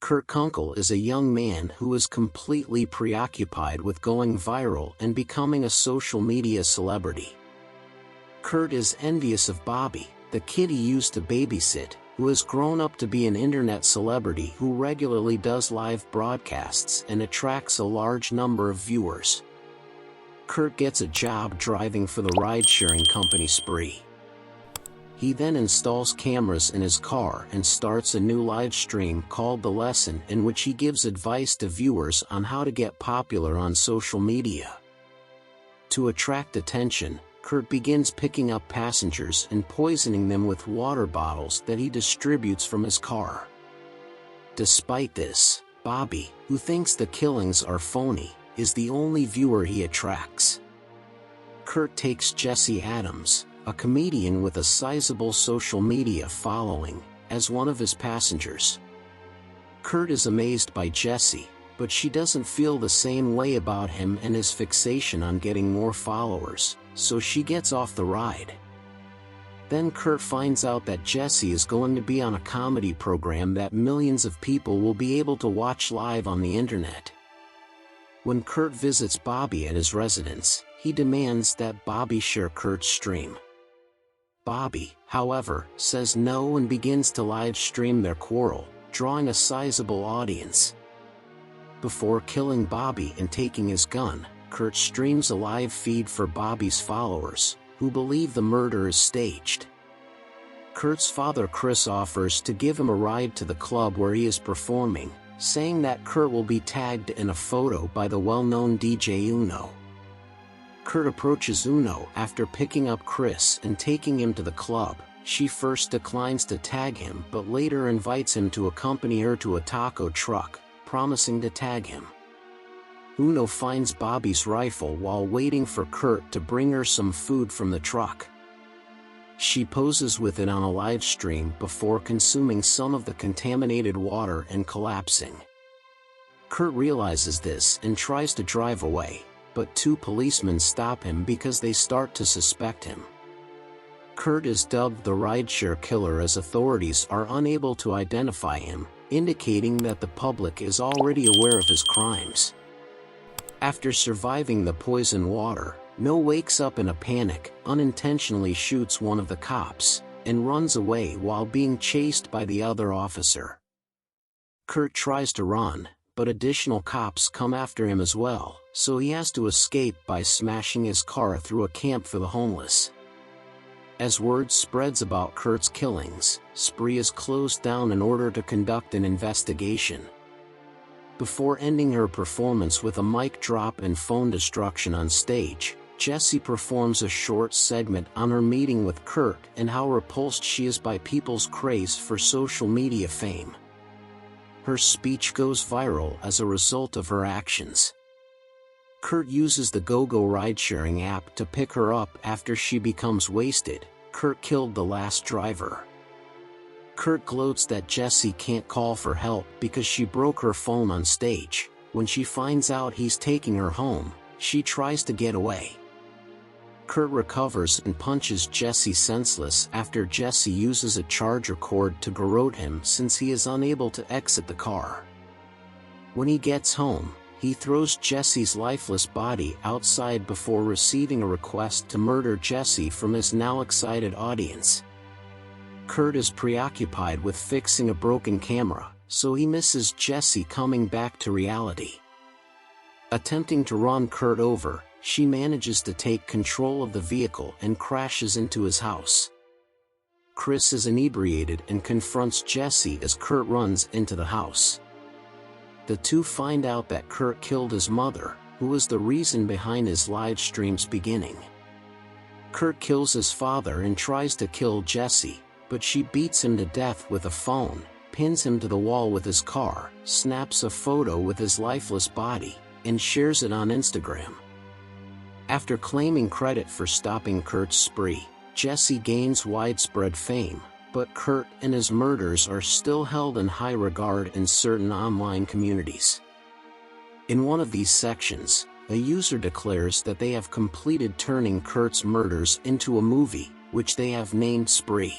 Kurt Kunkel is a young man who is completely preoccupied with going viral and becoming a social media celebrity. Kurt is envious of Bobby, the kid he used to babysit, who has grown up to be an internet celebrity who regularly does live broadcasts and attracts a large number of viewers. Kurt gets a job driving for the ride-sharing company Spree. He then installs cameras in his car and starts a new live stream called The Lesson, in which he gives advice to viewers on how to get popular on social media. To attract attention, Kurt begins picking up passengers and poisoning them with water bottles that he distributes from his car. Despite this, Bobby, who thinks the killings are phony, is the only viewer he attracts. Kurt takes Jesse Adams, a comedian with a sizable social media following, as one of his passengers. Kurt is amazed by Jesse, but she doesn't feel the same way about him and his fixation on getting more followers, so she gets off the ride. Then Kurt finds out that Jesse is going to be on a comedy program that millions of people will be able to watch live on the internet. When Kurt visits Bobby at his residence, he demands that Bobby share Kurt's stream. Bobby, however, says no and begins to live stream their quarrel, drawing a sizable audience. Before killing Bobby and taking his gun, Kurt streams a live feed for Bobby's followers, who believe the murder is staged. Kurt's father Chris offers to give him a ride to the club where he is performing, saying that Kurt will be tagged in a photo by the well-known DJ Uno. Kurt approaches Uno after picking up Chris and taking him to the club. She first declines to tag him but later invites him to accompany her to a taco truck, promising to tag him. Uno finds Bobby's rifle while waiting for Kurt to bring her some food from the truck. She poses with it on a live stream before consuming some of the contaminated water and collapsing. Kurt realizes this and tries to drive away, but two policemen stop him because they start to suspect him. Kurt is dubbed the rideshare killer as authorities are unable to identify him, indicating that the public is already aware of his crimes. After surviving the poison water, No wakes up in a panic, unintentionally shoots one of the cops, and runs away while being chased by the other officer. Kurt tries to run, but additional cops come after him as well, so he has to escape by smashing his car through a camp for the homeless. As word spreads about Kurt's killings, Spree is closed down in order to conduct an investigation. Before ending her performance with a mic drop and phone destruction on stage, Jessie performs a short segment on her meeting with Kurt and how repulsed she is by people's craze for social media fame. Her speech goes viral as a result of her actions. Kurt uses the GoGo ride-sharing app to pick her up after she becomes wasted. Kurt killed the last driver. Kurt gloats that Jessie can't call for help because she broke her phone on stage. When she finds out he's taking her home, she tries to get away. Kurt recovers and punches Jessie senseless after Jessie uses a charger cord to garrote him since he is unable to exit the car. When he gets home, he throws Jessie's lifeless body outside before receiving a request to murder Jessie from his now excited audience. Kurt is preoccupied with fixing a broken camera, so he misses Jessie coming back to reality. Attempting to run Kurt over, she manages to take control of the vehicle and crashes into his house. Chris is inebriated and confronts Jessie as Kurt runs into the house. The two find out that Kurt killed his mother, who was the reason behind his live stream's beginning. Kurt kills his father and tries to kill Jessie, but she beats him to death with a phone, pins him to the wall with his car, snaps a photo with his lifeless body, and shares it on Instagram. After claiming credit for stopping Kurt's spree, Jessie gains widespread fame, but Kurt and his murders are still held in high regard in certain online communities. In one of these sections, a user declares that they have completed turning Kurt's murders into a movie, which they have named Spree.